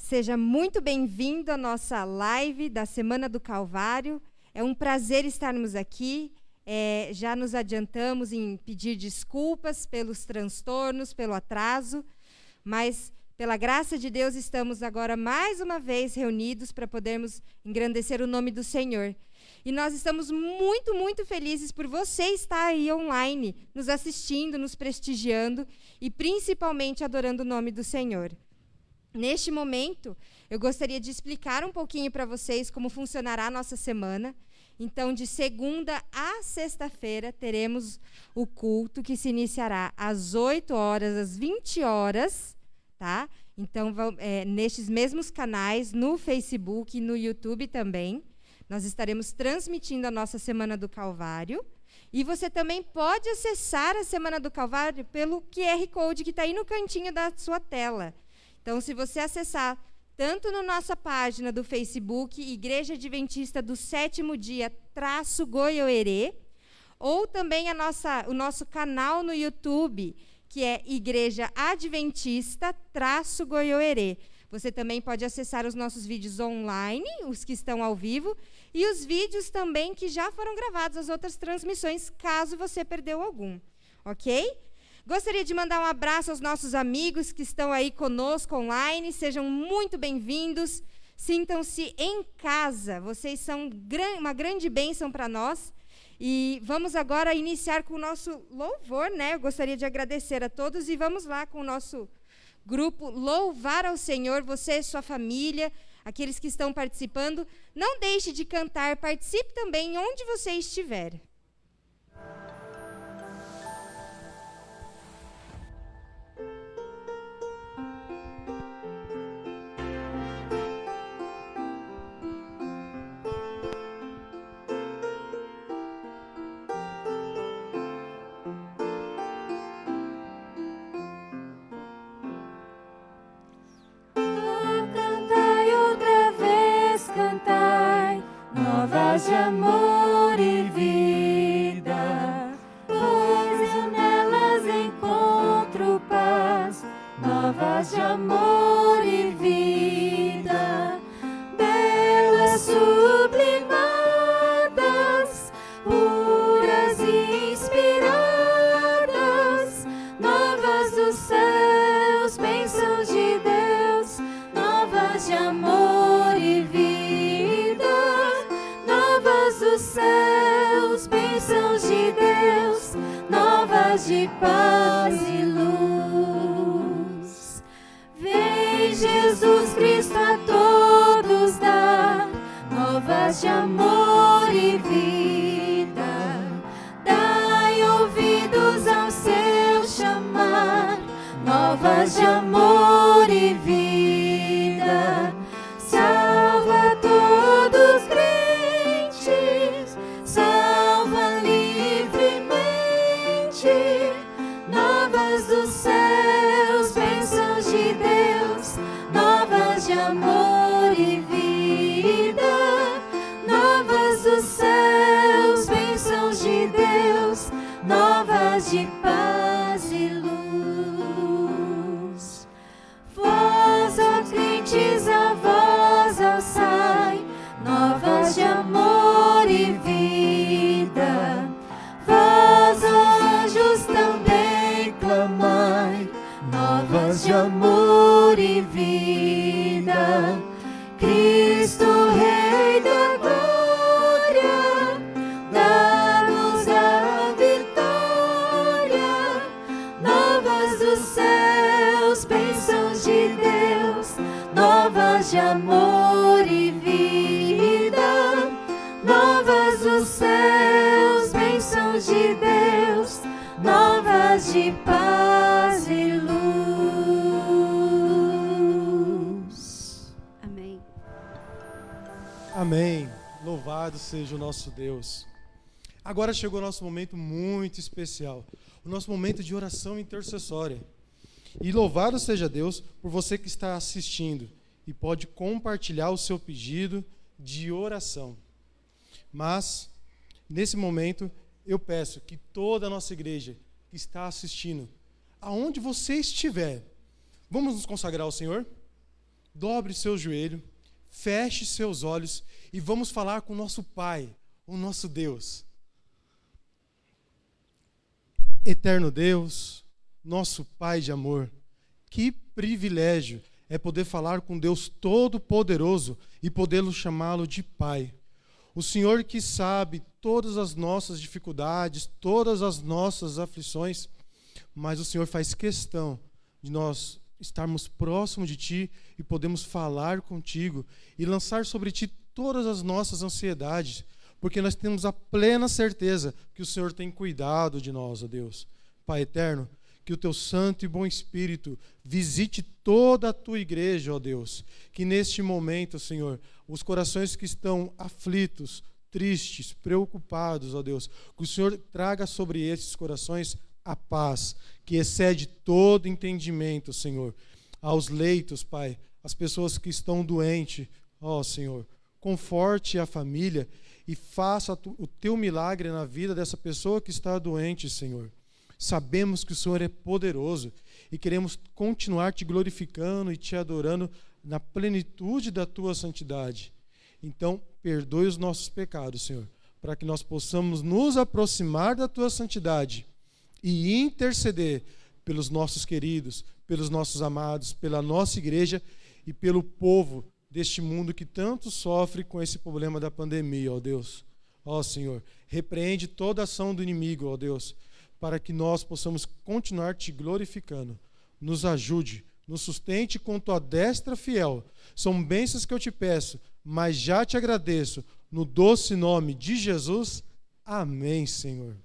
Seja muito bem-vindo à nossa live da Semana do Calvário. É um prazer estarmos aqui. Já nos adiantamos em pedir desculpas pelos transtornos, pelo atraso, mas pela graça de Deus estamos agora mais uma vez reunidos para podermos engrandecer o nome do Senhor. E nós estamos muito, muito felizes por você estar aí online, nos assistindo, nos prestigiando e principalmente adorando o nome do Senhor. Neste momento, eu gostaria de explicar um pouquinho para vocês como funcionará a nossa semana. Então, de segunda a sexta-feira, teremos o culto que se iniciará às 8 horas, às 20 horas, tá? Então, nestes mesmos canais, no Facebook e no YouTube também, nós estaremos transmitindo a nossa Semana do Calvário. E você também pode acessar a Semana do Calvário pelo QR Code que está aí no cantinho da sua tela. Então, se você acessar tanto na nossa página do Facebook, Igreja Adventista do Sétimo Dia, _Goiôerê, ou também o nosso canal no YouTube, que é Igreja Adventista _Goiôerê. Você também pode acessar os nossos vídeos online, os que estão ao vivo, e os vídeos também que já foram gravados, as outras transmissões, caso você perdeu algum, ok? Gostaria de mandar um abraço aos nossos amigos que estão aí conosco online. Sejam muito bem-vindos. Sintam-se em casa. Vocês são uma grande bênção para nós. E vamos agora iniciar com o nosso louvor, né? Eu gostaria de agradecer a todos e vamos lá com o nosso grupo Louvar ao Senhor, você e sua família, aqueles que estão participando. Não deixe de cantar, participe também onde você estiver. Novas de amor e vida, pois eu nelas encontro paz. Novas de amor e vida, belas sublimadas, puras e inspiradas, novas dos céus, bênçãos de Deus, novas de amor e vida. Dos céus, bênçãos de Deus, novas de paz e luz. Vem Jesus Cristo a todos dar novas de amor e vida. Dai ouvidos ao seu chamar, novas de amor e vida. Salva todos salva livremente, novas dos céus, bênçãos de Deus, novas de amor e vida, novas dos céus, bênçãos de Deus, novas de paz e luz. Vós, ó crentes, a vós alçai, novas de amor e vida. Vós, anjos, também clamai, novas de amor e vida. Cristo, Rei da glória, dá-nos a vitória. Novas dos céus, bênçãos de Deus, novas de amor e vida. Novas dos céus, bênçãos de Deus, novas de paz e luz. Amém. Amém. Louvado seja o nosso Deus. Agora chegou o nosso momento muito especial, o nosso momento de oração intercessória. E louvado seja Deus por você que está assistindo e pode compartilhar o seu pedido de oração. Mas, nesse momento, eu peço que toda a nossa igreja que está assistindo, aonde você estiver, vamos nos consagrar ao Senhor? dobre seu joelho, feche seus olhos e vamos falar com o nosso Pai, o nosso Deus. Eterno Deus, nosso Pai de amor, que privilégio é poder falar com Deus Todo-Poderoso e podê-lo chamá-lo de Pai. O Senhor que sabe todas as nossas dificuldades, todas as nossas aflições, mas o Senhor faz questão de nós estarmos próximos de Ti e podemos falar contigo e lançar sobre Ti todas as nossas ansiedades, porque nós temos a plena certeza que o Senhor tem cuidado de nós, ó Deus. Pai eterno, que o Teu Santo e bom Espírito visite toda a Tua igreja, ó Deus. Que neste momento, Senhor, os corações que estão aflitos, tristes, preocupados, ó Deus, que o Senhor traga sobre esses corações a paz, que excede todo entendimento, Senhor. Aos leitos, Pai, as pessoas que estão doentes, ó Senhor, conforte a família e faça o Teu milagre na vida dessa pessoa que está doente, Senhor. Sabemos que o Senhor é poderoso e queremos continuar Te glorificando e Te adorando na plenitude da Tua santidade. Então, perdoe os nossos pecados, Senhor, para que nós possamos nos aproximar da Tua santidade e interceder pelos nossos queridos, pelos nossos amados, pela nossa igreja e pelo povo deste mundo que tanto sofre com esse problema da pandemia, ó Deus. Ó Senhor, repreende toda ação do inimigo, ó Deus, para que nós possamos continuar Te glorificando. Nos ajude, nos sustente com Tua destra fiel. São bênçãos que eu Te peço, mas já Te agradeço. No doce nome de Jesus. Amém, Senhor.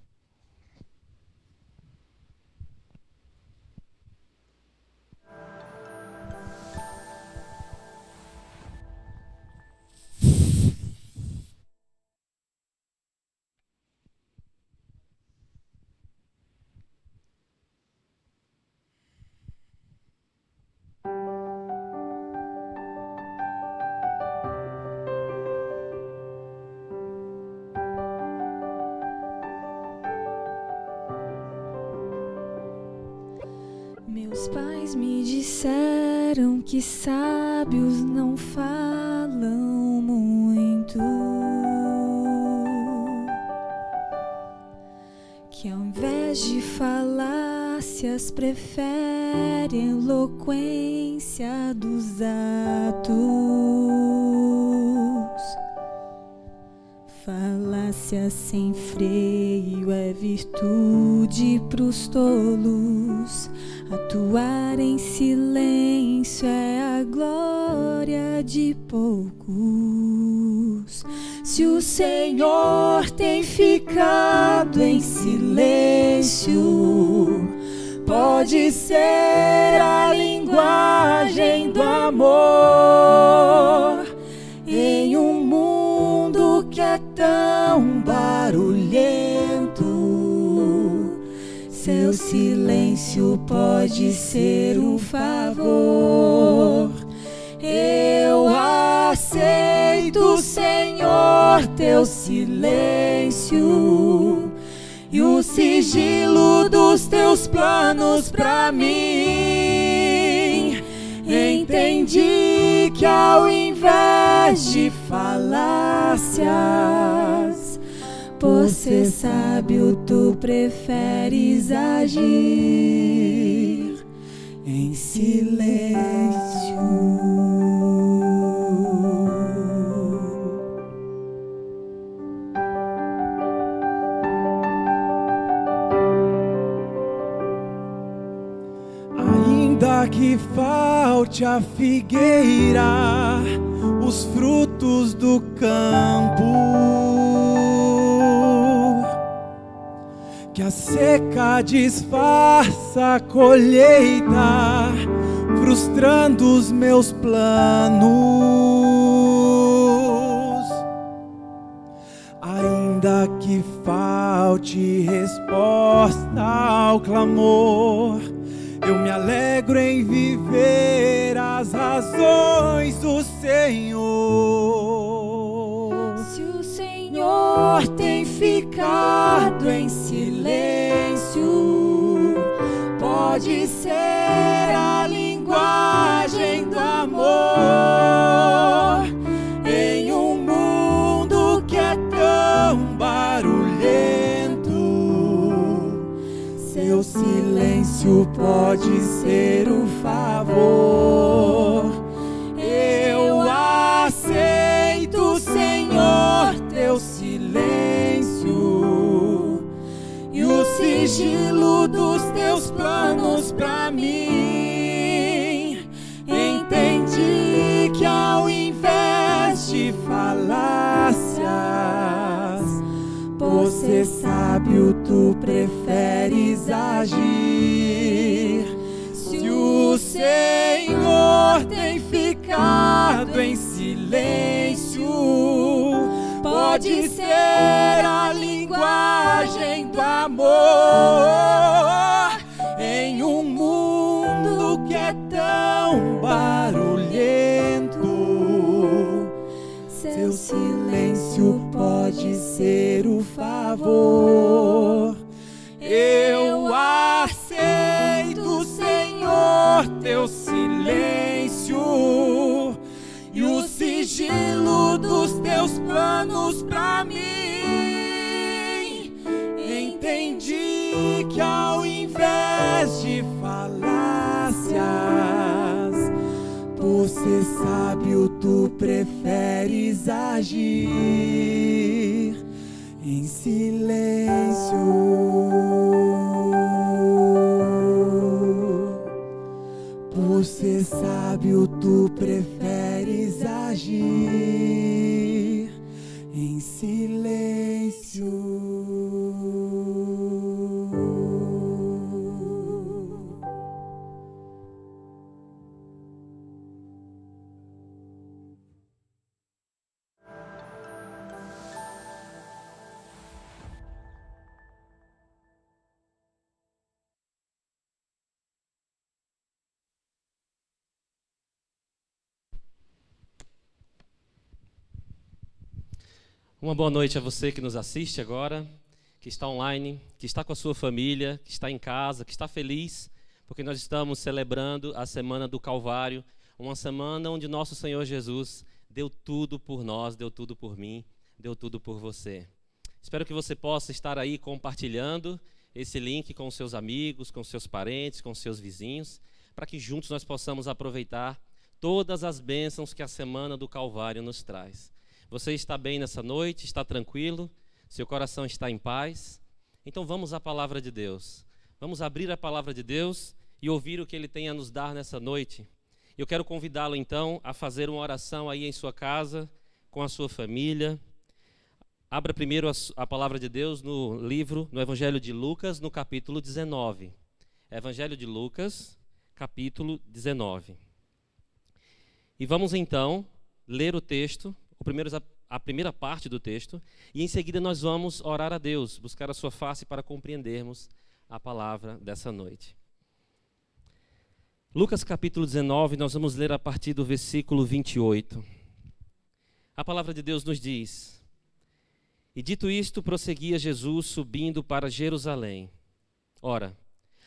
Meus pais me disseram que sábios não falam muito, que ao invés de falácias preferem eloquência dos atos. Falácia sem freio é virtude pros tolos. Atuar em silêncio é a glória de poucos. Se o Senhor tem ficado em silêncio, pode ser a linguagem do amor. Em um mundo que é tão barulhento, seu silêncio pode ser um favor. Eu aceito, Senhor, Teu silêncio e o sigilo dos Teus planos pra mim. Entendi que ao invés de falácias, por ser sábio, Tu preferes agir em silêncio. Ainda que falte a figueira, os frutos do campo, que a seca disfarça a colheita, frustrando os meus planos. Ainda que falte resposta ao clamor, eu me alegro em viver as razões do Senhor. Se o Senhor tem ficado em silêncio, pode ser a linguagem do amor. silêncio pode ser o favor. Eu aceito, Senhor, teu silêncio e o sigilo dos teus planos pra mim. Entendi que ao invés de falácias, por ser sábio, tu preferes agir. Se o Senhor tem ficado em silêncio, pode ser a linguagem do amor. Em um mundo que é tão barulhento, seu silêncio pode ser o favor. Eu aceito, Senhor, teu silêncio e o sigilo dos teus planos pra mim. Entendi que ao invés de falácias, por ser sábio, tu preferes agir em silêncio. Por ser sábio, tu preferes agir em silêncio. Uma boa noite a você que nos assiste agora, que está online, que está com a sua família, que está em casa, que está feliz, porque nós estamos celebrando a Semana do Calvário, uma semana onde nosso Senhor Jesus deu tudo por nós, deu tudo por mim, deu tudo por você. Espero que você possa estar aí compartilhando esse link com seus amigos, com seus parentes, com seus vizinhos, para que juntos nós possamos aproveitar todas as bênçãos que a Semana do Calvário nos traz. Você está bem nessa noite? Está tranquilo? Seu coração está em paz? Então vamos à palavra de Deus. Vamos abrir a palavra de Deus e ouvir o que Ele tem a nos dar nessa noite. Eu quero convidá-lo então a fazer uma oração aí em sua casa, com a sua família. Abra primeiro a palavra de Deus no Evangelho de Lucas, no capítulo 19. Evangelho de Lucas, capítulo 19. E vamos então ler o texto, a primeira parte do texto, e em seguida nós vamos orar a Deus, buscar a sua face para compreendermos a palavra dessa noite. Lucas capítulo 19, nós vamos ler a partir do versículo 28. A palavra de Deus nos diz: E dito isto, prosseguia Jesus subindo para Jerusalém. Ora,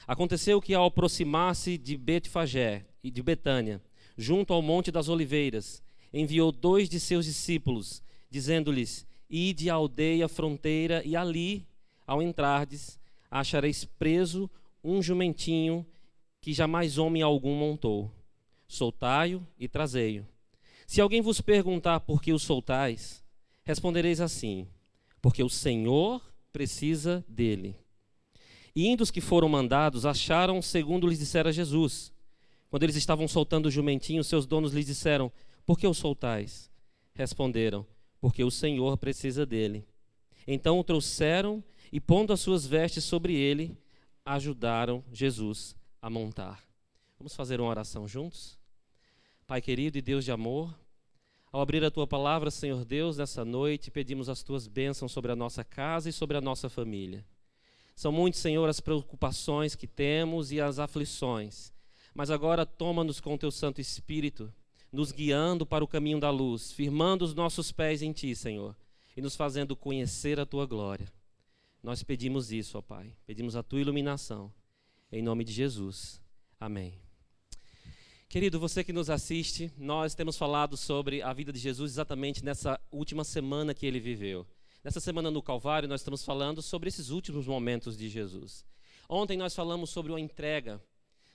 aconteceu que ao aproximar-se de Betfagé e de Betânia, junto ao Monte das Oliveiras, enviou 2 de seus discípulos, dizendo-lhes: Ide à aldeia fronteira, e ali, ao entrardes, achareis preso um jumentinho que jamais homem algum montou. Soltai-o e trazei-o. Se alguém vos perguntar por que o soltais, respondereis assim: porque o Senhor precisa dele. E indo os que foram mandados, acharam segundo lhes dissera Jesus. Quando eles estavam soltando o jumentinho, seus donos lhes disseram: por que o soltais? Responderam: porque o Senhor precisa dele. Então o trouxeram e, pondo as suas vestes sobre ele, ajudaram Jesus a montar. Vamos fazer uma oração juntos? Pai querido e Deus de amor, ao abrir a Tua palavra, Senhor Deus, nessa noite, pedimos as Tuas bênçãos sobre a nossa casa e sobre a nossa família. São muitas, Senhor, as preocupações que temos e as aflições, mas agora toma-nos com o Teu Santo Espírito, nos guiando para o caminho da luz, firmando os nossos pés em Ti, Senhor, e nos fazendo conhecer a Tua glória. Nós pedimos isso, ó Pai, pedimos a Tua iluminação, em nome de Jesus. Amém. Querido, você que nos assiste, nós temos falado sobre a vida de Jesus exatamente nessa última semana que Ele viveu. Nessa semana no Calvário, nós estamos falando sobre esses últimos momentos de Jesus. Ontem nós falamos sobre uma entrega,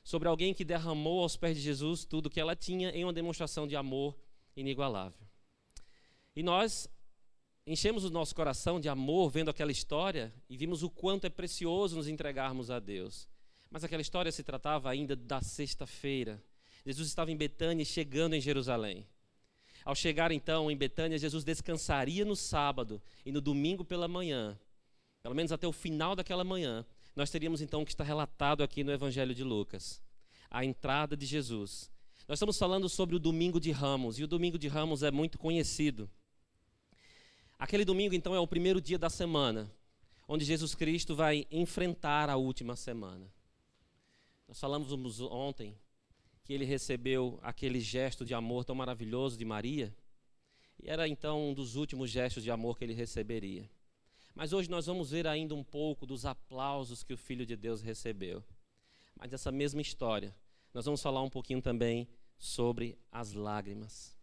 sobre alguém que derramou aos pés de Jesus tudo que ela tinha em uma demonstração de amor inigualável. E nós enchemos o nosso coração de amor vendo aquela história e vimos o quanto é precioso nos entregarmos a Deus. Mas aquela história se tratava ainda da sexta-feira. Jesus estava em Betânia, chegando em Jerusalém. Ao chegar então em Betânia, Jesus descansaria no sábado e no domingo pela manhã, pelo menos até o final daquela manhã, nós teríamos então o que está relatado aqui no Evangelho de Lucas, a entrada de Jesus. Nós estamos falando sobre o Domingo de Ramos, e o Domingo de Ramos é muito conhecido. Aquele domingo então é o primeiro dia da semana, onde Jesus Cristo vai enfrentar a última semana. Nós falamos ontem que ele recebeu aquele gesto de amor tão maravilhoso de Maria, e era então um dos últimos gestos de amor que ele receberia. Mas hoje nós vamos ver ainda um pouco dos aplausos que o Filho de Deus recebeu. Mas dessa mesma história, nós vamos falar um pouquinho também sobre as lágrimas.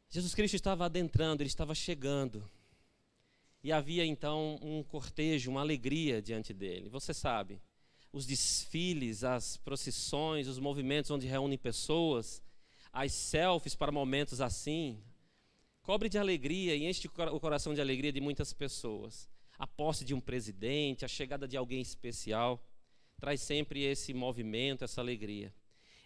Jesus Cristo estava adentrando, ele estava chegando. E havia então um cortejo, uma alegria diante dele. Você sabe, os desfiles, as procissões, os movimentos onde reúnem pessoas, as selfies para momentos assim, cobre de alegria e enche o coração de alegria de muitas pessoas. A posse de um presidente, a chegada de alguém especial, traz sempre esse movimento, essa alegria.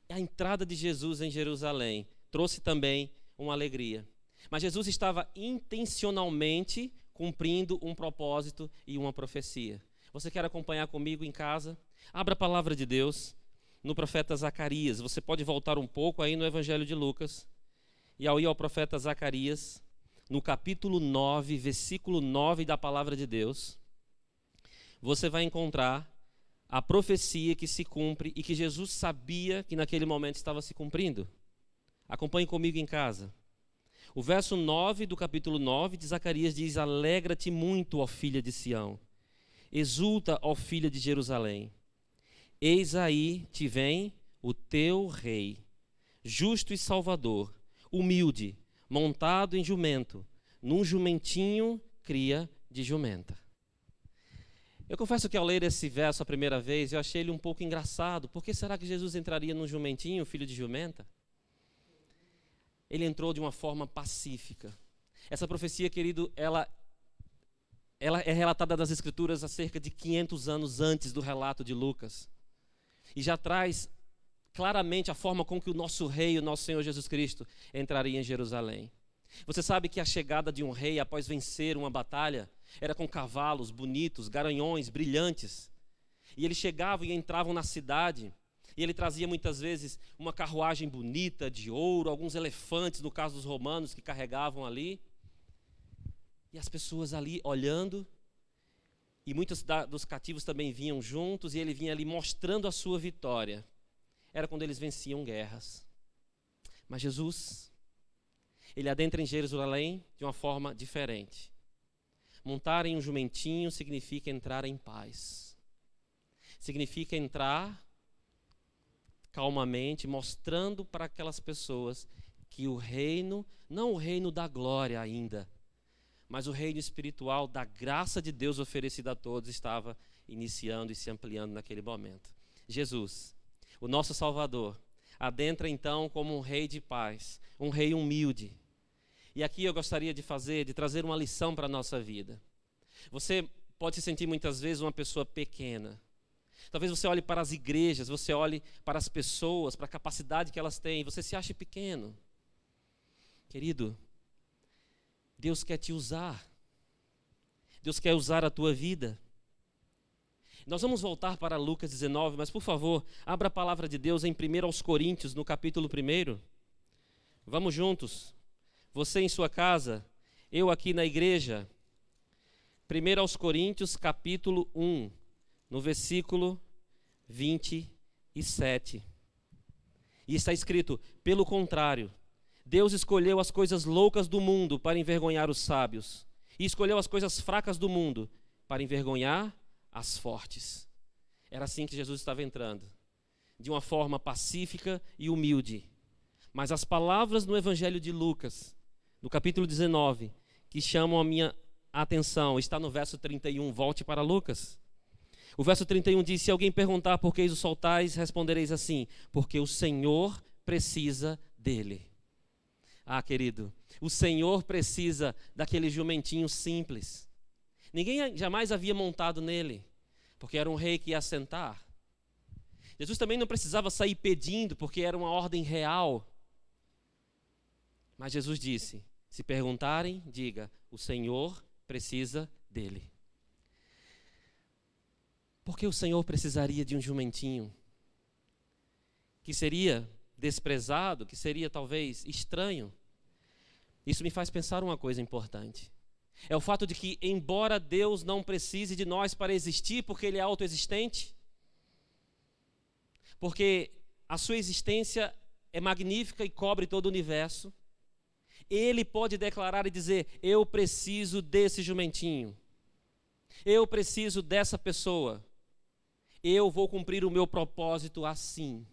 A entrada de Jesus em Jerusalém trouxe também uma alegria. Mas Jesus estava intencionalmente cumprindo um propósito e uma profecia. Você quer acompanhar comigo em casa? Abra a palavra de Deus no profeta Zacarias. Você pode voltar um pouco aí no Evangelho de Lucas. E ao ir ao profeta Zacarias, no capítulo 9, versículo 9 da palavra de Deus, você vai encontrar a profecia que se cumpre e que Jesus sabia que naquele momento estava se cumprindo. Acompanhe comigo em casa. O verso 9 do capítulo 9 de Zacarias diz: alegra-te muito, ó filha de Sião, exulta, ó filha de Jerusalém. Eis aí te vem o teu rei, justo e salvador, humilde, montado em jumento, num jumentinho cria de jumenta. Eu confesso que ao ler esse verso a primeira vez, eu achei ele um pouco engraçado. Por que será que Jesus entraria num jumentinho, filho de jumenta? Ele entrou de uma forma pacífica. Essa profecia, querido, ela é relatada nas Escrituras há cerca de 500 anos antes do relato de Lucas. E já traz claramente a forma com que o nosso rei, o nosso Senhor Jesus Cristo, entraria em Jerusalém. Você sabe que a chegada de um rei após vencer uma batalha era com cavalos bonitos, garanhões, brilhantes. E eles chegavam e entravam na cidade, e ele trazia muitas vezes uma carruagem bonita de ouro, alguns elefantes, no caso dos romanos, que carregavam ali. E as pessoas ali olhando, e muitos dos cativos também vinham juntos, e ele vinha ali mostrando a sua vitória. Era quando eles venciam guerras. Mas Jesus, ele adentra em Jerusalém de uma forma diferente. Montar em um jumentinho significa entrar em paz. Significa entrar calmamente, mostrando para aquelas pessoas que o reino, não o reino da glória ainda, mas o reino espiritual da graça de Deus oferecida a todos estava iniciando e se ampliando naquele momento. Jesus, o nosso Salvador, adentra então como um rei de paz, um rei humilde. E aqui eu gostaria de trazer uma lição para a nossa vida. Você pode se sentir muitas vezes uma pessoa pequena. Talvez você olhe para as igrejas, você olhe para as pessoas, para a capacidade que elas têm, você se ache pequeno. Querido, Deus quer te usar. Deus quer usar a tua vida. Nós vamos voltar para Lucas 19, mas por favor, abra a palavra de Deus em 1 Coríntios, no capítulo 1. Vamos juntos. Você em sua casa, eu aqui na igreja. 1 Coríntios, capítulo 1, no versículo 27. E está escrito: pelo contrário, Deus escolheu as coisas loucas do mundo para envergonhar os sábios, e escolheu as coisas fracas do mundo para envergonhar as fortes. Era assim que Jesus estava entrando, de uma forma pacífica e humilde. Mas as palavras no Evangelho de Lucas, no capítulo 19, que chamam a minha atenção, está no verso 31, volte para Lucas. O verso 31 diz: se alguém perguntar por que o soltais, respondereis assim: porque o Senhor precisa dele. Ah, querido, o Senhor precisa daquele jumentinho simples. Ninguém jamais havia montado nele, porque era um rei que ia sentar. Jesus também não precisava sair pedindo, porque era uma ordem real. Mas Jesus disse: se perguntarem, diga, o Senhor precisa dele. Por que o Senhor precisaria de um jumentinho? Que seria desprezado, que seria talvez estranho? Isso me faz pensar uma coisa importante. É o fato de que, embora Deus não precise de nós para existir, porque Ele é autoexistente, porque a sua existência é magnífica e cobre todo o universo, Ele pode declarar e dizer: eu preciso desse jumentinho, eu preciso dessa pessoa, eu vou cumprir o meu propósito assim.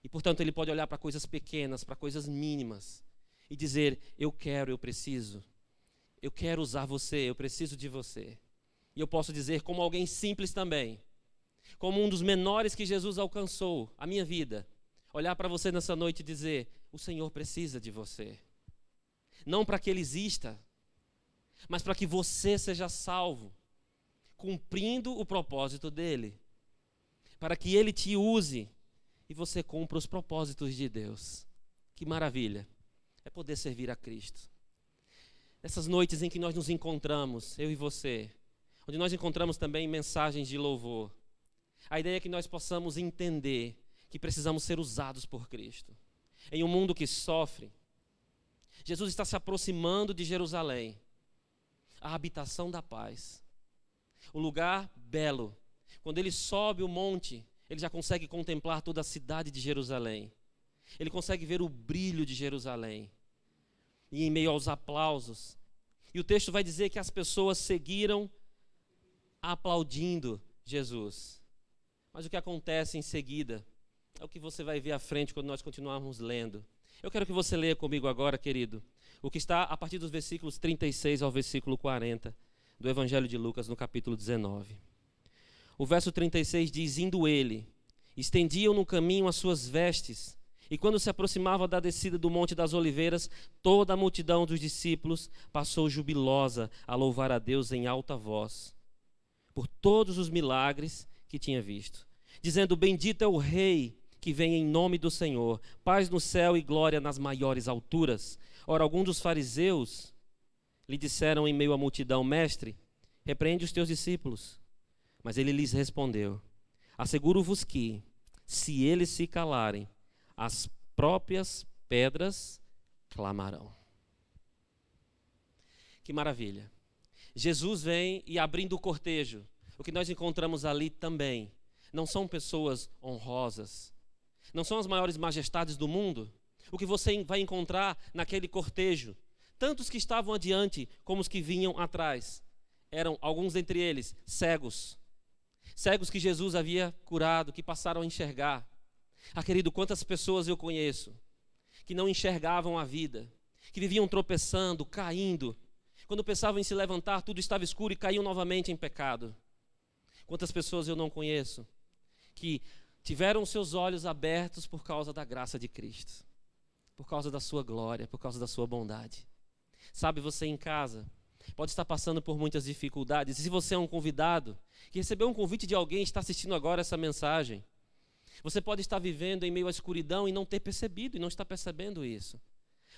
E portanto Ele pode olhar para coisas pequenas, para coisas mínimas e dizer: eu quero, eu preciso, eu quero usar você, eu preciso de você. E eu posso dizer, como alguém simples também, como um dos menores que Jesus alcançou, a minha vida, olhar para você nessa noite e dizer: o Senhor precisa de você. Não para que Ele exista, mas para que você seja salvo, cumprindo o propósito dEle, para que Ele te use e você cumpra os propósitos de Deus. Que maravilha é poder servir a Cristo. Nessas noites em que nós nos encontramos, eu e você, onde nós encontramos também mensagens de louvor, a ideia é que nós possamos entender que precisamos ser usados por Cristo. Em um mundo que sofre, Jesus está se aproximando de Jerusalém, a habitação da paz, o lugar belo. Quando Ele sobe o monte, Ele já consegue contemplar toda a cidade de Jerusalém. Ele consegue ver o brilho de Jerusalém. E em meio aos aplausos, e o texto vai dizer que as pessoas seguiram aplaudindo Jesus. Mas o que acontece em seguida é o que você vai ver à frente quando nós continuarmos lendo. Eu quero que você leia comigo agora, querido, o que está a partir dos versículos 36 ao versículo 40 do Evangelho de Lucas, no capítulo 19. O verso 36 diz: indo ele, estendiam no caminho as suas vestes, e quando se aproximava da descida do Monte das Oliveiras, toda a multidão dos discípulos passou jubilosa a louvar a Deus em alta voz, por todos os milagres que tinha visto, dizendo: bendito é o Rei que vem em nome do Senhor, paz no céu e glória nas maiores alturas. Ora, alguns dos fariseus lhe disseram em meio à multidão: mestre, repreende os teus discípulos. Mas ele lhes respondeu: asseguro-vos que, se eles se calarem, as próprias pedras clamarão. Que maravilha! Jesus vem e, abrindo o cortejo, o que nós encontramos ali também não são pessoas honrosas, não são as maiores majestades do mundo. O que você vai encontrar naquele cortejo, tanto os que estavam adiante como os que vinham atrás, eram alguns dentre eles cegos que Jesus havia curado, que passaram a enxergar. Ah, querido, quantas pessoas eu conheço que não enxergavam a vida, que viviam tropeçando, caindo. Quando pensavam em se levantar, tudo estava escuro e caíam novamente em pecado. Quantas pessoas eu não conheço que tiveram seus olhos abertos por causa da graça de Cristo, por causa da sua glória, por causa da sua bondade. Sabe, você em casa pode estar passando por muitas dificuldades, e se você é um convidado, que recebeu um convite de alguém, está assistindo agora essa mensagem, você pode estar vivendo em meio à escuridão e não ter percebido, e não está percebendo isso.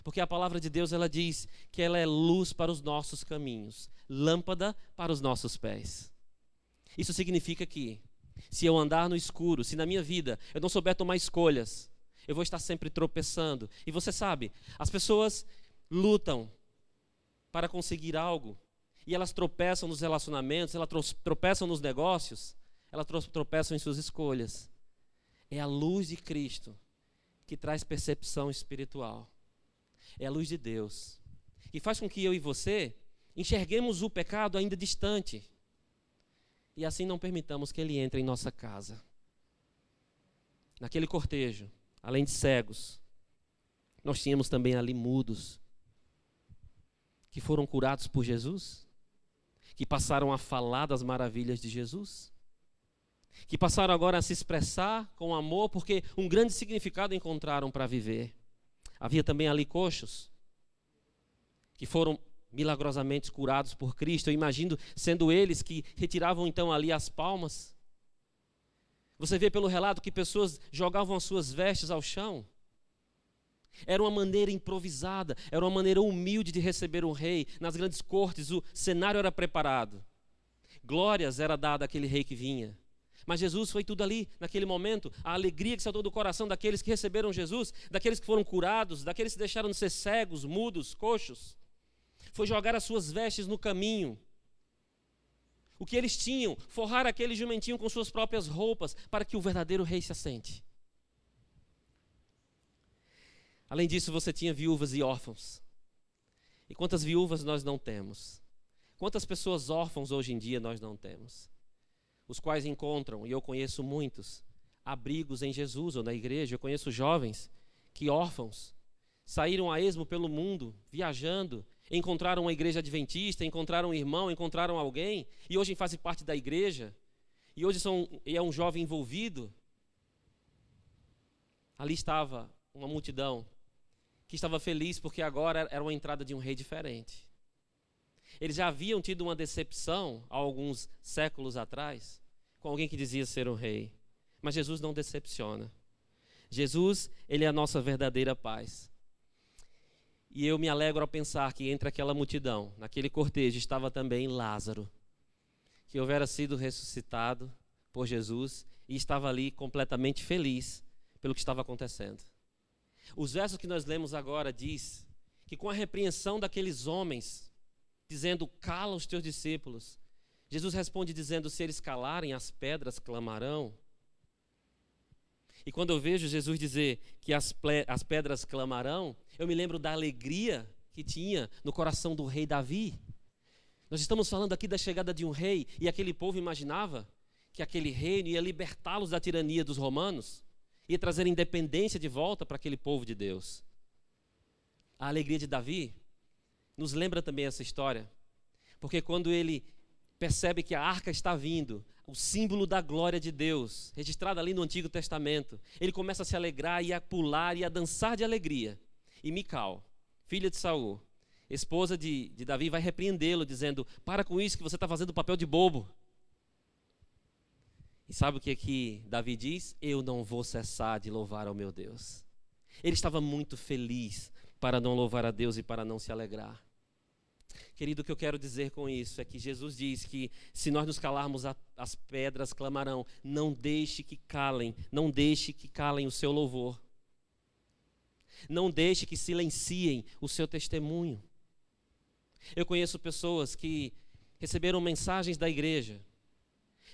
Porque a palavra de Deus, ela diz que ela é luz para os nossos caminhos, lâmpada para os nossos pés. Isso significa que, se eu andar no escuro, se na minha vida eu não souber tomar escolhas, eu vou estar sempre tropeçando. E você sabe, as pessoas lutam para conseguir algo, e elas tropeçam nos relacionamentos, elas tropeçam nos negócios, elas tropeçam em suas escolhas. É a luz de Cristo que traz percepção espiritual. É a luz de Deus que faz com que eu e você enxerguemos o pecado ainda distante, e assim não permitamos que ele entre em nossa casa. Naquele cortejo, além de cegos, nós tínhamos também ali mudos, que foram curados por Jesus, que passaram a falar das maravilhas de Jesus. que passaram agora a se expressar com amor, porque um grande significado encontraram para viver. Havia também ali coxos, que foram milagrosamente curados por Cristo. Eu imagino sendo eles que retiravam então ali as palmas. Você vê pelo relato que pessoas jogavam as suas vestes ao chão. Era uma maneira improvisada, era uma maneira humilde de receber um rei. Nas grandes cortes o cenário era preparado. Glórias era dada àquele rei que vinha. Mas Jesus foi tudo ali, naquele momento. A alegria que saltou do coração daqueles que receberam Jesus, daqueles que foram curados, daqueles que deixaram de ser cegos, mudos, coxos. Foi jogar as suas vestes no caminho. O que eles tinham, forrar aquele jumentinho com suas próprias roupas, para que o verdadeiro rei se assente. Além disso, você tinha viúvas e órfãos. E quantas viúvas nós não temos? Quantas pessoas órfãos hoje em dia nós não temos? Os quais encontram, e eu conheço muitos, abrigos em Jesus ou na igreja. Eu conheço jovens que, órfãos, saíram a esmo pelo mundo, viajando, encontraram uma igreja adventista, encontraram um irmão, encontraram alguém, e hoje fazem parte da igreja, e hoje é um jovem envolvido. Ali estava uma multidão que estava feliz porque agora era uma entrada de um rei diferente. Eles já haviam tido uma decepção há alguns séculos atrás com alguém que dizia ser um rei. Mas Jesus não decepciona. Jesus, ele é a nossa verdadeira paz. E eu me alegro ao pensar que entre aquela multidão, naquele cortejo, estava também Lázaro, que houvera sido ressuscitado por Jesus e estava ali completamente feliz pelo que estava acontecendo. Os versos que nós lemos agora diz que com a repreensão daqueles homens, dizendo, cala os teus discípulos, Jesus responde dizendo, se eles calarem, as pedras clamarão. E quando eu vejo Jesus dizer que as pedras clamarão, eu me lembro da alegria que tinha no coração do rei Davi. Nós estamos falando aqui da chegada de um rei, e aquele povo imaginava que aquele reino ia libertá-los da tirania dos romanos, ia trazer independência de volta para aquele povo de Deus. A alegria de Davi nos lembra também essa história, porque quando ele percebe que a arca está vindo, o símbolo da glória de Deus, registrado ali no Antigo Testamento, ele começa a se alegrar e a pular e a dançar de alegria. E Mical, filha de Saul, esposa de Davi, vai repreendê-lo, dizendo, para com isso que você está fazendo o papel de bobo. E sabe o que Davi diz? Eu não vou cessar de louvar ao meu Deus. Ele estava muito feliz para não louvar a Deus e para não se alegrar. Querido, o que eu quero dizer com isso é que Jesus diz que se nós nos calarmos, as pedras clamarão. Não deixe que calem, não deixe que calem o seu louvor. Não deixe que silenciem o seu testemunho. Eu conheço pessoas que receberam mensagens da igreja,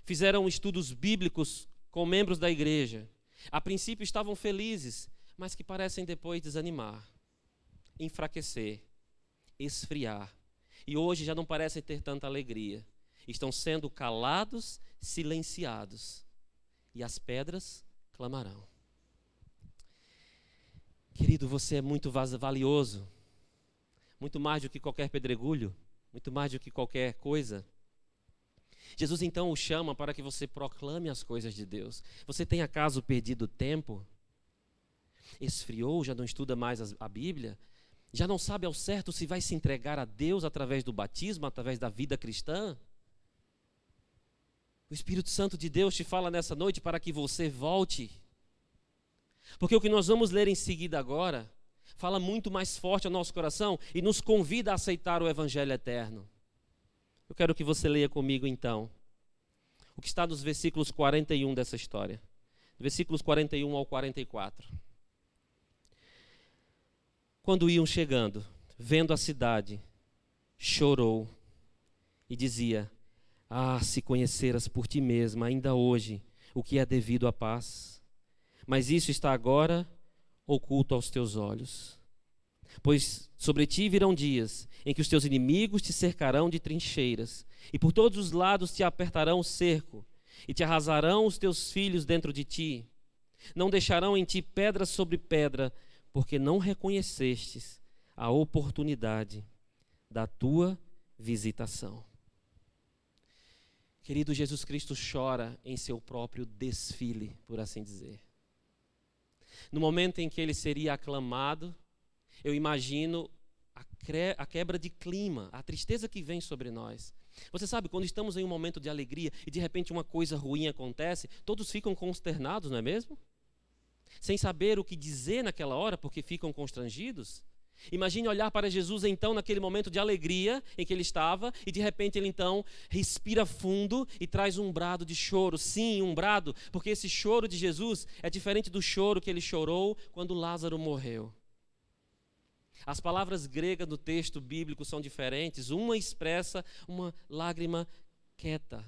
fizeram estudos bíblicos com membros da igreja. A princípio estavam felizes, mas que parecem depois desanimar, enfraquecer, esfriar. E hoje já não parecem ter tanta alegria. Estão sendo calados, silenciados. E as pedras clamarão. Querido, você é muito valioso. Muito mais do que qualquer pedregulho. Muito mais do que qualquer coisa. Jesus então o chama para que você proclame as coisas de Deus. Você tem acaso perdido tempo? Esfriou, já não estuda mais a Bíblia? Já não sabe ao certo se vai se entregar a Deus através do batismo, através da vida cristã? O Espírito Santo de Deus te fala nessa noite para que você volte. Porque o que nós vamos ler em seguida agora fala muito mais forte ao nosso coração e nos convida a aceitar o Evangelho eterno. Eu quero que você leia comigo então o que está nos versículos 41 dessa história. Versículos 41 ao 44. Quando iam chegando, vendo a cidade, chorou e dizia, se conheceras por ti mesma, ainda hoje, o que é devido à paz. Mas isso está agora oculto aos teus olhos. Pois sobre ti virão dias em que os teus inimigos te cercarão de trincheiras, e por todos os lados te apertarão o cerco, e te arrasarão os teus filhos dentro de ti. Não deixarão em ti pedra sobre pedra, porque não reconhecestes a oportunidade da tua visitação. Querido, Jesus Cristo chora em seu próprio desfile, por assim dizer. No momento em que ele seria aclamado, eu imagino a quebra de clima, a tristeza que vem sobre nós. Você sabe, quando estamos em um momento de alegria e de repente uma coisa ruim acontece, todos ficam consternados, não é mesmo? Sem saber o que dizer naquela hora, porque ficam constrangidos. Imagine olhar para Jesus então naquele momento de alegria em que ele estava e de repente ele então respira fundo e traz um brado de choro. Sim, um brado, porque esse choro de Jesus é diferente do choro que ele chorou quando Lázaro morreu. As palavras gregas do texto bíblico são diferentes. Uma expressa uma lágrima quieta,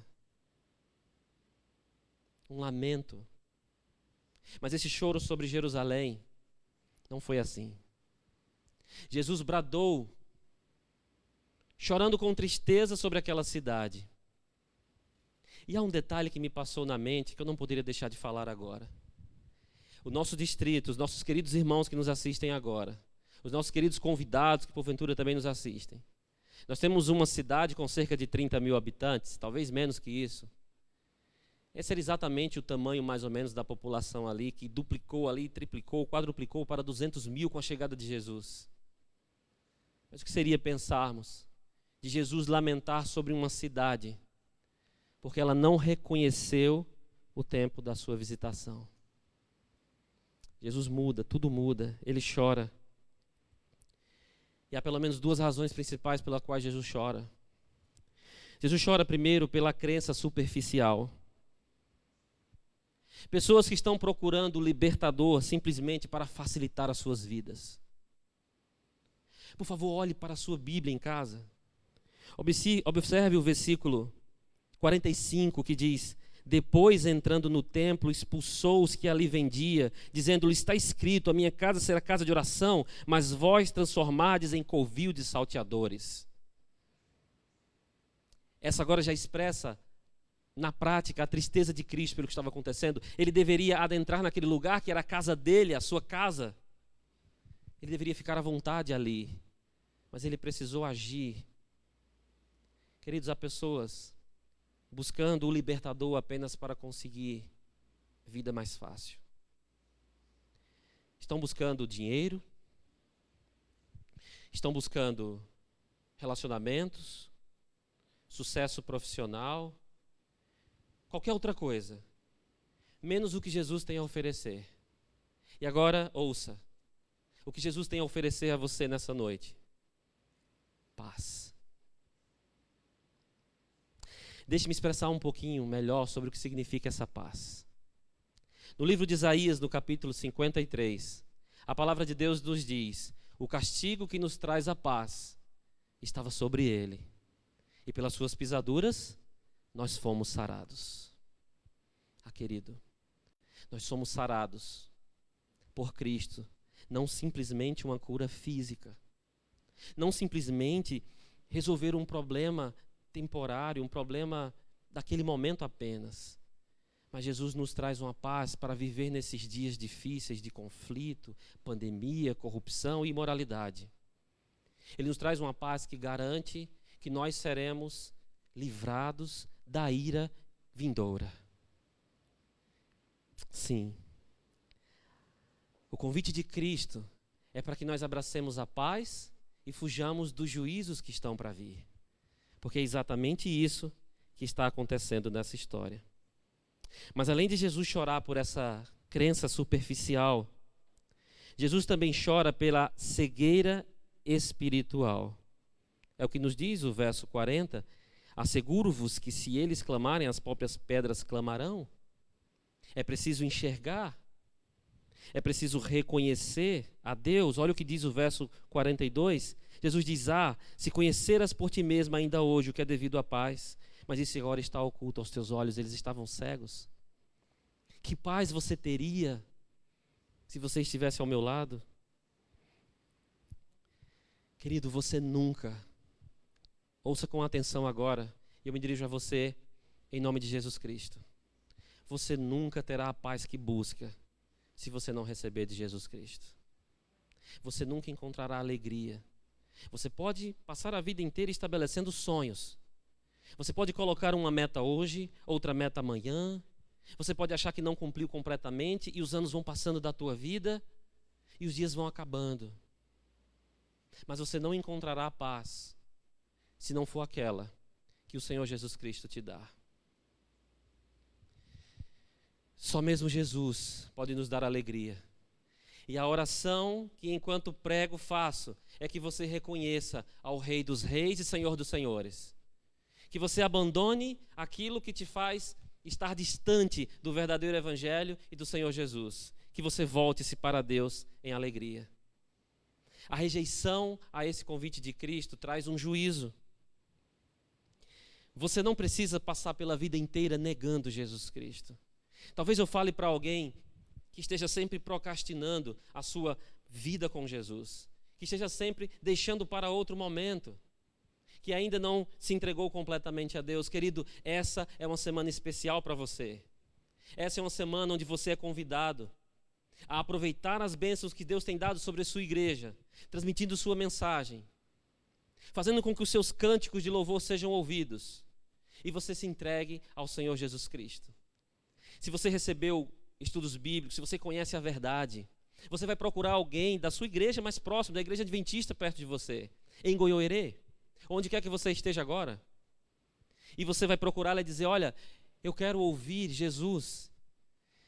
um lamento. Mas esse choro sobre Jerusalém não foi assim. Jesus bradou, chorando com tristeza sobre aquela cidade. E há um detalhe que me passou na mente que eu não poderia deixar de falar agora. O nosso distrito, os nossos queridos irmãos que nos assistem agora, os nossos queridos convidados que porventura também nos assistem. Nós temos uma cidade com cerca de 30 mil habitantes, talvez menos que isso. Esse era exatamente o tamanho mais ou menos da população ali, que duplicou ali, triplicou, quadruplicou para 200 mil com a chegada de Jesus. Mas o que seria pensarmos de Jesus lamentar sobre uma cidade, porque ela não reconheceu o tempo da sua visitação? Jesus muda, tudo muda, ele chora. E há pelo menos duas razões principais pelas quais Jesus chora. Jesus chora primeiro pela crença superficial. Pessoas que estão procurando o libertador simplesmente para facilitar as suas vidas. Por favor, olhe para a sua Bíblia em casa. Observe o versículo 45 que diz: depois, entrando no templo, expulsou os que ali vendia, dizendo-lhe: está escrito, a minha casa será casa de oração, mas vós transformardes em covil de salteadores. Essa agora já expressa na prática a tristeza de Cristo pelo que estava acontecendo. Ele deveria adentrar naquele lugar que era a casa dele, a sua casa. Ele deveria ficar à vontade ali, mas ele precisou agir. Queridos, há pessoas buscando o libertador apenas para conseguir vida mais fácil. Estão buscando dinheiro, estão buscando relacionamentos, sucesso profissional, qualquer outra coisa, menos o que Jesus tem a oferecer. E agora, ouça, o que Jesus tem a oferecer a você nessa noite: paz. Deixe-me expressar um pouquinho melhor sobre o que significa essa paz. No livro de Isaías, no capítulo 53, a palavra de Deus nos diz: o castigo que nos traz a paz estava sobre ele, e pelas suas pisaduras nós fomos sarados. Querido, nós somos sarados por Cristo, não simplesmente uma cura física, não simplesmente resolver um problema temporário, um problema daquele momento apenas. Mas Jesus nos traz uma paz para viver nesses dias difíceis de conflito, pandemia, corrupção e imoralidade. Ele nos traz uma paz que garante que nós seremos livrados da ira vindoura. Sim. O convite de Cristo é para que nós abracemos a paz e fujamos dos juízos que estão para vir. Porque é exatamente isso que está acontecendo nessa história. Mas além de Jesus chorar por essa crença superficial, Jesus também chora pela cegueira espiritual. É o que nos diz o verso 40. Asseguro-vos que se eles clamarem, as próprias pedras clamarão. É preciso enxergar. É preciso reconhecer a Deus. Olha o que diz o verso 42. Jesus diz: se conheceras por ti mesmo ainda hoje o que é devido à paz, mas isso agora está oculto aos teus olhos, eles estavam cegos. Que paz você teria se você estivesse ao meu lado? Querido, você nunca, ouça com atenção agora, eu me dirijo a você em nome de Jesus Cristo. Você nunca terá a paz que busca se você não receber de Jesus Cristo. Você nunca encontrará alegria. Você pode passar a vida inteira estabelecendo sonhos, Você pode colocar uma meta hoje, outra meta amanhã. Você pode achar que não cumpriu completamente e os anos vão passando da tua vida e os dias vão acabando. Mas você não encontrará a paz se não for aquela que o Senhor Jesus Cristo te dá. Só mesmo Jesus pode nos dar alegria. E a oração que enquanto prego faço é que você reconheça ao Rei dos Reis e Senhor dos Senhores. Que você abandone aquilo que te faz estar distante do verdadeiro Evangelho e do Senhor Jesus. Que você volte-se para Deus em alegria. A rejeição a esse convite de Cristo traz um juízo. Você não precisa passar pela vida inteira negando Jesus Cristo. Talvez eu fale para alguém que esteja sempre procrastinando a sua vida com Jesus, que esteja sempre deixando para outro momento, que ainda não se entregou completamente a Deus. Querido, essa é uma semana especial para você. Essa é uma semana onde você é convidado a aproveitar as bênçãos que Deus tem dado sobre a sua igreja, transmitindo sua mensagem, fazendo com que os seus cânticos de louvor sejam ouvidos e você se entregue ao Senhor Jesus Cristo. Se você recebeu estudos bíblicos, se você conhece a verdade, você vai procurar alguém da sua igreja mais próxima, da igreja adventista perto de você, em Goiôerê, onde quer que você esteja agora, e você vai procurá-la e dizer: olha, eu quero ouvir Jesus,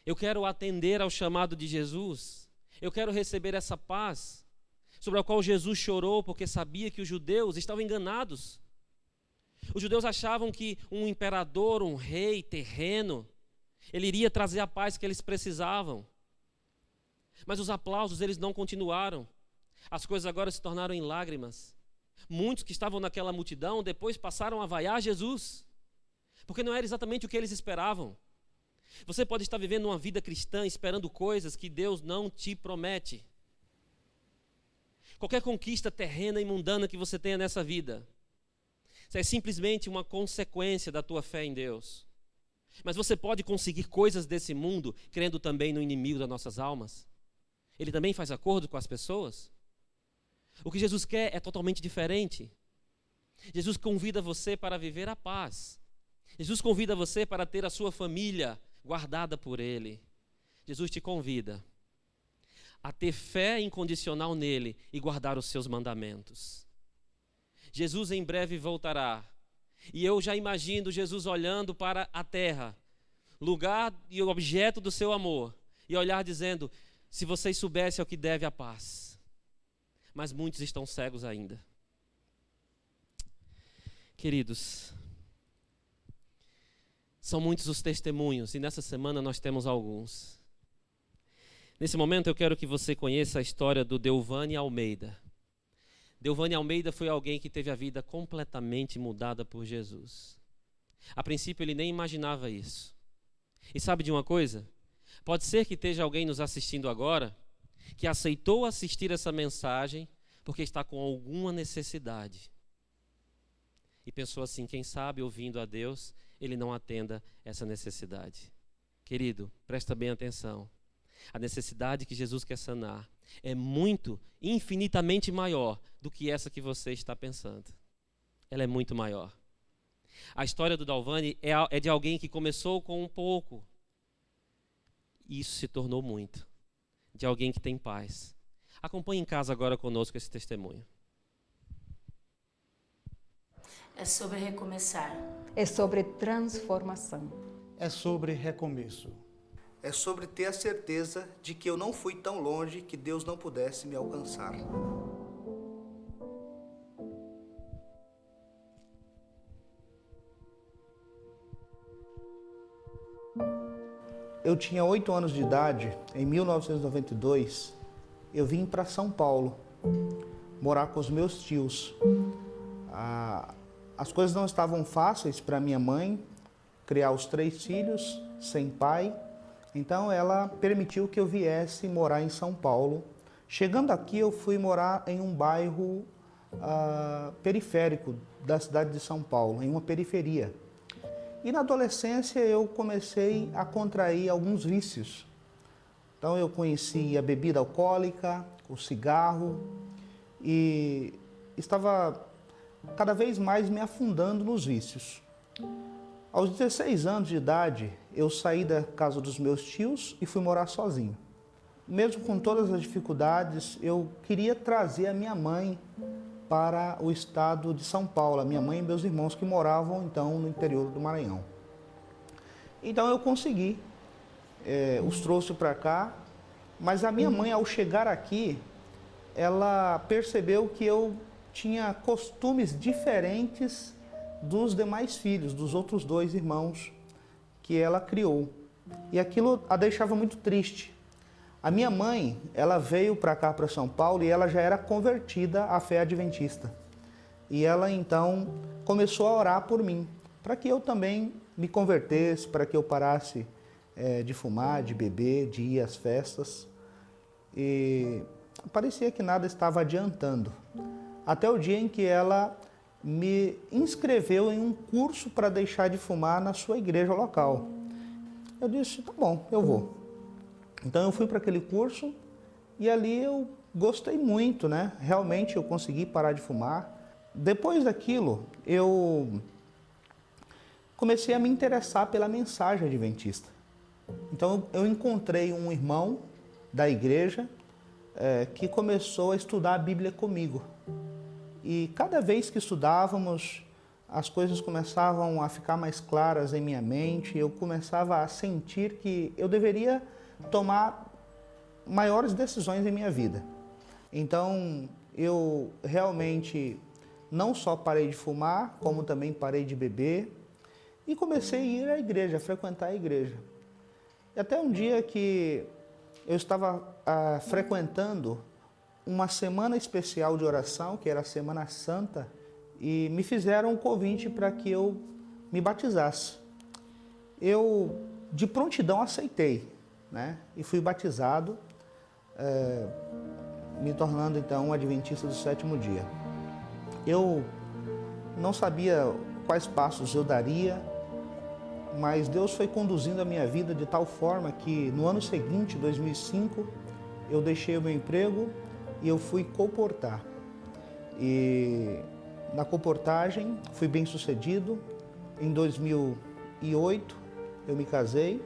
eu quero atender ao chamado de Jesus, eu quero receber essa paz, sobre a qual Jesus chorou porque sabia que os judeus estavam enganados. Os judeus achavam que um imperador, um rei terreno, ele iria trazer a paz que eles precisavam. Mas os aplausos, eles não continuaram. As coisas agora se tornaram em lágrimas. Muitos que estavam naquela multidão depois passaram a vaiar Jesus, porque não era exatamente o que eles esperavam. Você pode estar vivendo uma vida cristã esperando coisas que Deus não te promete. Qualquer conquista terrena e mundana que você tenha nessa vida, isso é simplesmente uma consequência da tua fé em Deus. Mas você pode conseguir coisas desse mundo crendo também no inimigo das nossas almas. Ele também faz acordo com as pessoas. O que Jesus quer é totalmente diferente. Jesus convida você para viver a paz. Jesus convida você para ter a sua família guardada por Ele. Jesus te convida a ter fé incondicional nele e guardar os seus mandamentos. Jesus em breve voltará. E eu já imagino Jesus olhando para a terra, lugar e objeto do seu amor, e olhar dizendo: se vocês soubessem ao que deve a paz. Mas muitos estão cegos ainda. Queridos, são muitos os testemunhos, e nessa semana nós temos alguns. Nesse momento eu quero que você conheça a história do Deuvani Almeida. Deuvani Almeida foi alguém que teve a vida completamente mudada por Jesus. A princípio ele nem imaginava isso. E sabe de uma coisa? Pode ser que esteja alguém nos assistindo agora que aceitou assistir essa mensagem porque está com alguma necessidade. E pensou assim: quem sabe, ouvindo a Deus, ele não atenda essa necessidade. Querido, presta bem atenção. A necessidade que Jesus quer sanar é muito, infinitamente maior do que essa que você está pensando. Ela é muito maior. A história do Deuvani é de alguém que começou com um pouco e isso se tornou muito. De alguém que tem paz. Acompanhe em casa agora conosco esse testemunho. É sobre recomeçar. É sobre transformação. É sobre recomeço. É sobre ter a certeza de que eu não fui tão longe que Deus não pudesse me alcançar. Eu tinha 8 anos de idade, em 1992, eu vim para São Paulo, morar com os meus tios. As coisas não estavam fáceis para minha mãe, criar os 3 filhos, sem pai. Então ela permitiu que eu viesse morar em São Paulo. Chegando aqui eu fui morar em um bairro periférico da cidade de São Paulo, em uma periferia. E na adolescência eu comecei a contrair alguns vícios. Então eu conheci a bebida alcoólica, o cigarro e estava cada vez mais me afundando nos vícios. Aos 16 anos de idade, eu saí da casa dos meus tios e fui morar sozinho. Mesmo com todas as dificuldades, eu queria trazer a minha mãe para o estado de São Paulo, a minha mãe e meus irmãos que moravam então no interior do Maranhão. Então eu consegui, os trouxe para cá, mas a minha mãe, ao chegar aqui, ela percebeu que eu tinha costumes diferentes dos demais filhos, dos outros 2 irmãos que ela criou. E aquilo a deixava muito triste. A minha mãe, ela veio para cá, para São Paulo, e ela já era convertida à fé adventista. E ela então começou a orar por mim, para que eu também me convertesse, para que eu parasse de fumar, de beber, de ir às festas. E parecia que nada estava adiantando. Até o dia em que ela me inscreveu em um curso para deixar de fumar na sua igreja local. Eu disse, tá bom, eu vou. Então eu fui para aquele curso e ali eu gostei muito, né? Realmente eu consegui parar de fumar. Depois daquilo, eu comecei a me interessar pela mensagem adventista. Então eu encontrei um irmão da igreja que começou a estudar a Bíblia comigo. E cada vez que estudávamos, as coisas começavam a ficar mais claras em minha mente, eu começava a sentir que eu deveria tomar maiores decisões em minha vida. Então, eu realmente não só parei de fumar, como também parei de beber e comecei a ir à igreja, a frequentar a igreja. E até um dia que eu estava frequentando uma semana especial de oração, que era a Semana Santa, e me fizeram um convite para que eu me batizasse. Eu, de prontidão, aceitei, né? E fui batizado, me tornando então um adventista do 7º dia. Eu não sabia quais passos eu daria, mas Deus foi conduzindo a minha vida de tal forma que no ano seguinte, 2005, eu deixei o meu emprego e eu fui colportar. E na colportagem fui bem sucedido. Em 2008 eu me casei.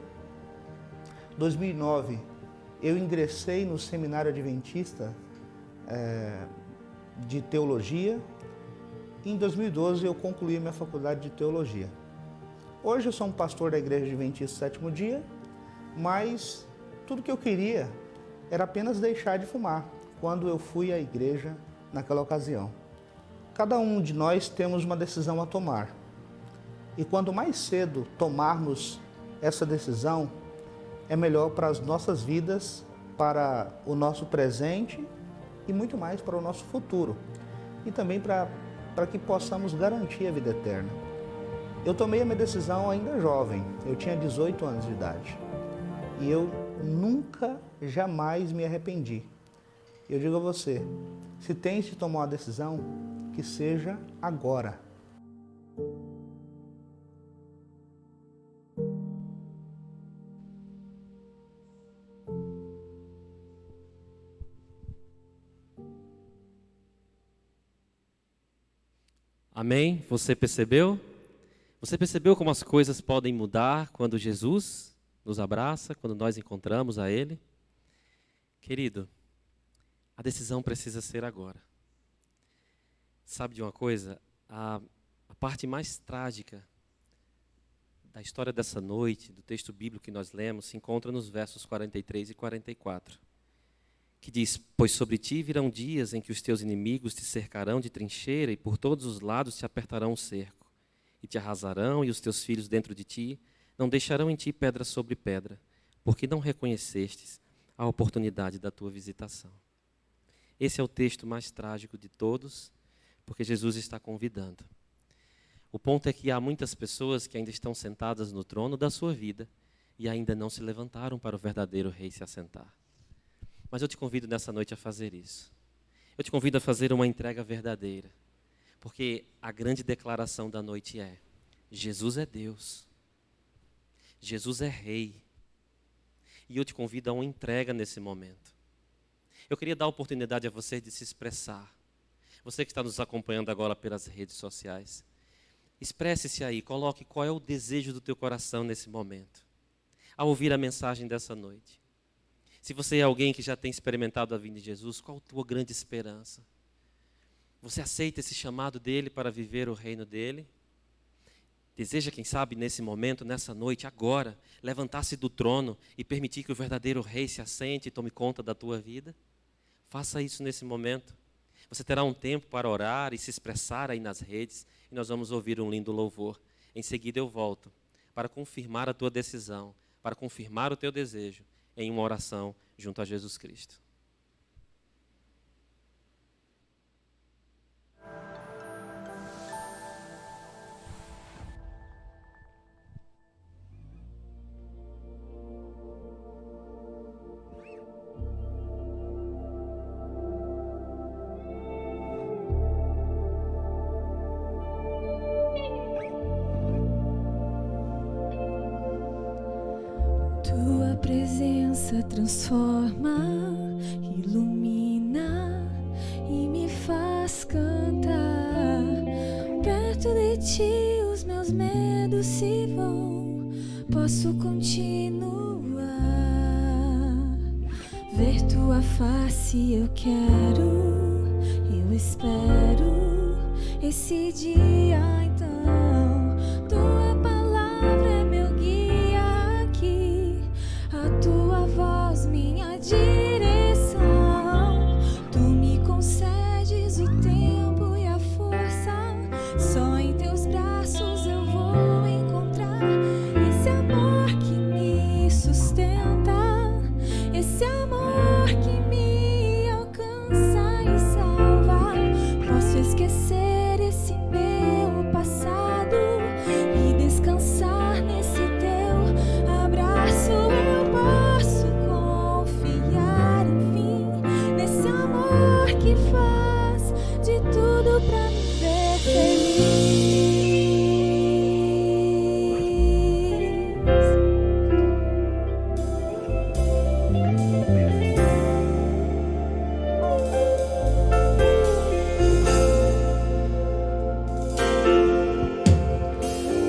Em 2009 eu ingressei no Seminário Adventista de Teologia. E em 2012 eu concluí minha faculdade de Teologia. Hoje eu sou um pastor da Igreja Adventista 7º Dia, mas tudo que eu queria era apenas deixar de fumar quando eu fui à igreja naquela ocasião. Cada um de nós temos uma decisão a tomar. E quanto mais cedo tomarmos essa decisão, é melhor para as nossas vidas, para o nosso presente e muito mais para o nosso futuro. E também para que possamos garantir a vida eterna. Eu tomei a minha decisão ainda jovem, eu tinha 18 anos de idade. E eu nunca, jamais me arrependi. Eu digo a você, se tens de tomar uma decisão, que seja agora. Amém? Você percebeu? Você percebeu como as coisas podem mudar quando Jesus nos abraça, quando nós encontramos a Ele? Querido, a decisão precisa ser agora. Sabe de uma coisa? A parte mais trágica da história dessa noite, do texto bíblico que nós lemos, se encontra nos versos 43 e 44, que diz, pois sobre ti virão dias em que os teus inimigos te cercarão de trincheira e por todos os lados te apertarão o cerco, e te arrasarão e os teus filhos dentro de ti, não deixarão em ti pedra sobre pedra, porque não reconhecestes a oportunidade da tua visitação. Esse é o texto mais trágico de todos, porque Jesus está convidando. O ponto é que há muitas pessoas que ainda estão sentadas no trono da sua vida e ainda não se levantaram para o verdadeiro rei se assentar. Mas eu te convido nessa noite a fazer isso. Eu te convido a fazer uma entrega verdadeira, porque a grande declaração da noite é: Jesus é Deus, Jesus é Rei, e eu te convido a uma entrega nesse momento. Eu queria dar a oportunidade a você de se expressar. Você que está nos acompanhando agora pelas redes sociais, Expresse-se aí, coloque qual é o desejo do teu coração nesse momento, ao ouvir a mensagem dessa noite. Se você é alguém que já tem experimentado a vinda de Jesus, qual a tua grande esperança? Você aceita esse chamado dele para viver o reino dele? Deseja, quem sabe, nesse momento, nessa noite, agora, levantar-se do trono e permitir que o verdadeiro rei se assente e tome conta da tua vida? Faça isso nesse momento. Você terá um tempo para orar e se expressar aí nas redes, e nós vamos ouvir um lindo louvor. Em seguida eu volto para confirmar a tua decisão, para confirmar o teu desejo em uma oração junto a Jesus Cristo. Tua presença transforma, ilumina e me faz cantar. Perto de ti os meus medos se vão, posso continuar. Ver tua face eu quero, eu espero esse dia então. Tua palavra é meu guia aqui, a tua voz minha direção. Tu me concedes o tempo e a força, só em teus braços eu vou encontrar esse amor que me sustenta, esse amor que me alcança e salva. Posso esquecer esse meu passado e descansar nesse teu abraço. Eu posso confiar, enfim, nesse amor que faz de tudo pra me ver feliz.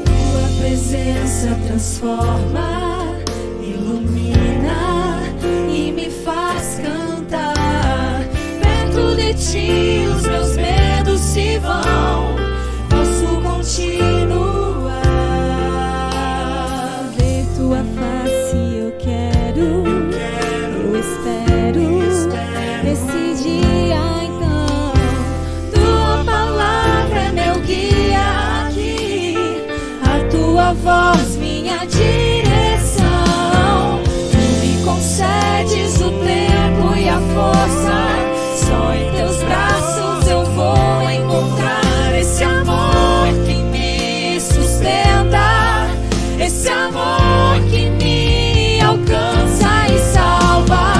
Tua presença transforma, ilumina e me faz cantar. Perto de ti os meus medos se vão, posso continuar. Ver tua face eu quero, eu espero esse dia então. Tua palavra é meu guia aqui, a tua voz minha direção. Tu me concedes o tempo e a força, só em teus braços eu vou encontrar esse amor que me sustenta, esse amor que me alcança e salva.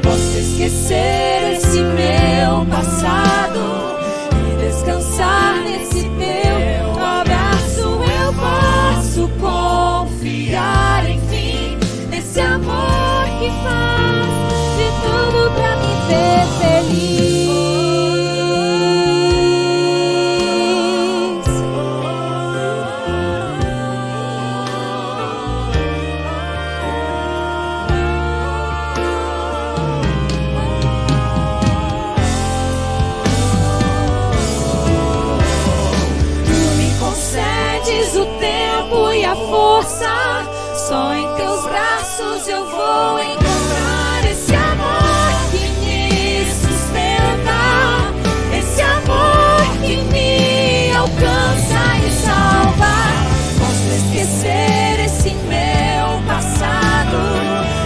Posso esquecer esse meu passado e descansar nesse teu abraço. Eu posso confiar, enfim, nesse amor que faz de tudo pra me ver feliz. Tu me concedes o tempo e a força, só em teus braços eu vou encontrar esse amor que me sustenta, esse amor que me alcança e salva. Posso esquecer esse meu passado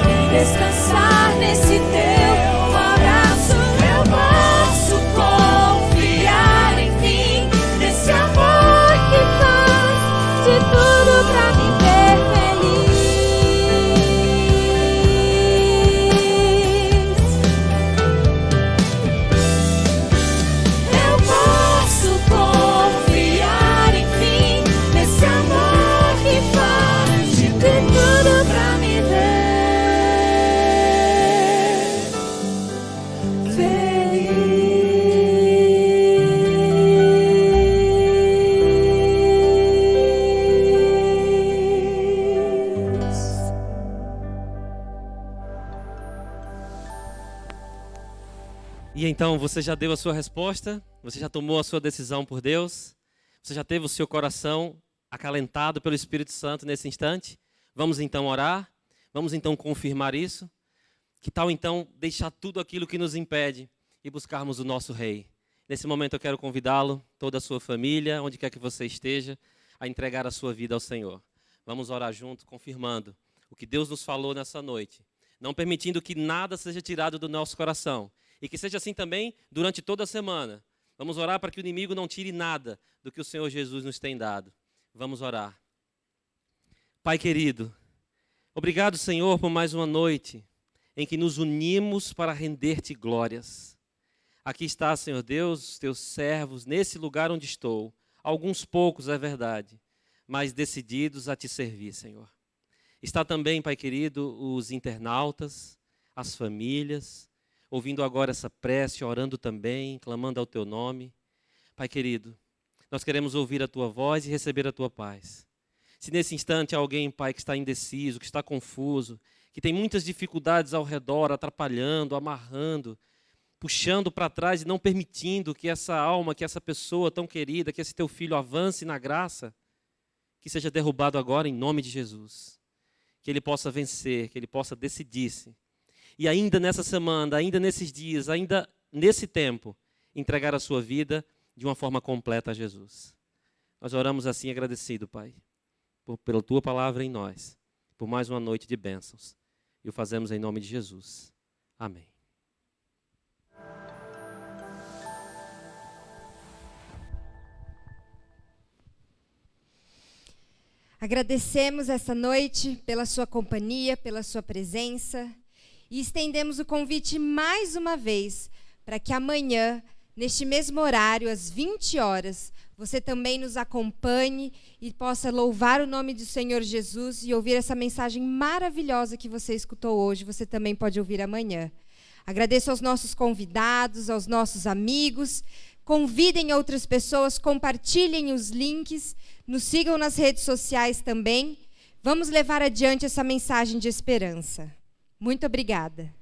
e descansar nesse teu abraço. Eu posso confiar, enfim, nesse amor que faz de tudo pra me ver feliz. E então, você já deu a sua resposta? Você já tomou a sua decisão por Deus? Você já teve o seu coração acalentado pelo Espírito Santo nesse instante? Vamos então orar? Vamos então confirmar isso? Que tal então deixar tudo aquilo que nos impede e buscarmos o nosso Rei? Nesse momento eu quero convidá-lo, toda a sua família, onde quer que você esteja, a entregar a sua vida ao Senhor. Vamos orar juntos, confirmando o que Deus nos falou nessa noite, não permitindo que nada seja tirado do nosso coração. E que seja assim também durante toda a semana. Vamos orar para que o inimigo não tire nada do que o Senhor Jesus nos tem dado. Vamos orar. Pai querido, obrigado, Senhor, por mais uma noite em que nos unimos para render-te glórias. Aqui está, Senhor Deus, os teus servos, nesse lugar onde estou. Alguns poucos, é verdade, mas decididos a te servir, Senhor. Está também, Pai querido, os internautas, as famílias, ouvindo agora essa prece, orando também, clamando ao teu nome. Pai querido, nós queremos ouvir a tua voz e receber a tua paz. Se nesse instante há alguém, Pai, que está indeciso, que está confuso, que tem muitas dificuldades ao redor, atrapalhando, amarrando, puxando para trás e não permitindo que essa alma, que essa pessoa tão querida, que esse teu filho avance na graça, que seja derrubado agora em nome de Jesus. Que ele possa vencer, que ele possa decidir-se. E ainda nessa semana, ainda nesses dias, ainda nesse tempo, entregar a sua vida de uma forma completa a Jesus. Nós oramos assim agradecido, Pai, pela tua palavra em nós, por mais uma noite de bênçãos. E o fazemos em nome de Jesus. Amém. Agradecemos essa noite pela sua companhia, pela sua presença. E estendemos o convite mais uma vez para que amanhã, neste mesmo horário, às 20 horas, você também nos acompanhe e possa louvar o nome do Senhor Jesus e ouvir essa mensagem maravilhosa que você escutou hoje. Você também pode ouvir amanhã. Agradeço aos nossos convidados, aos nossos amigos. Convidem outras pessoas, compartilhem os links, nos sigam nas redes sociais também. Vamos levar adiante essa mensagem de esperança. Muito obrigada.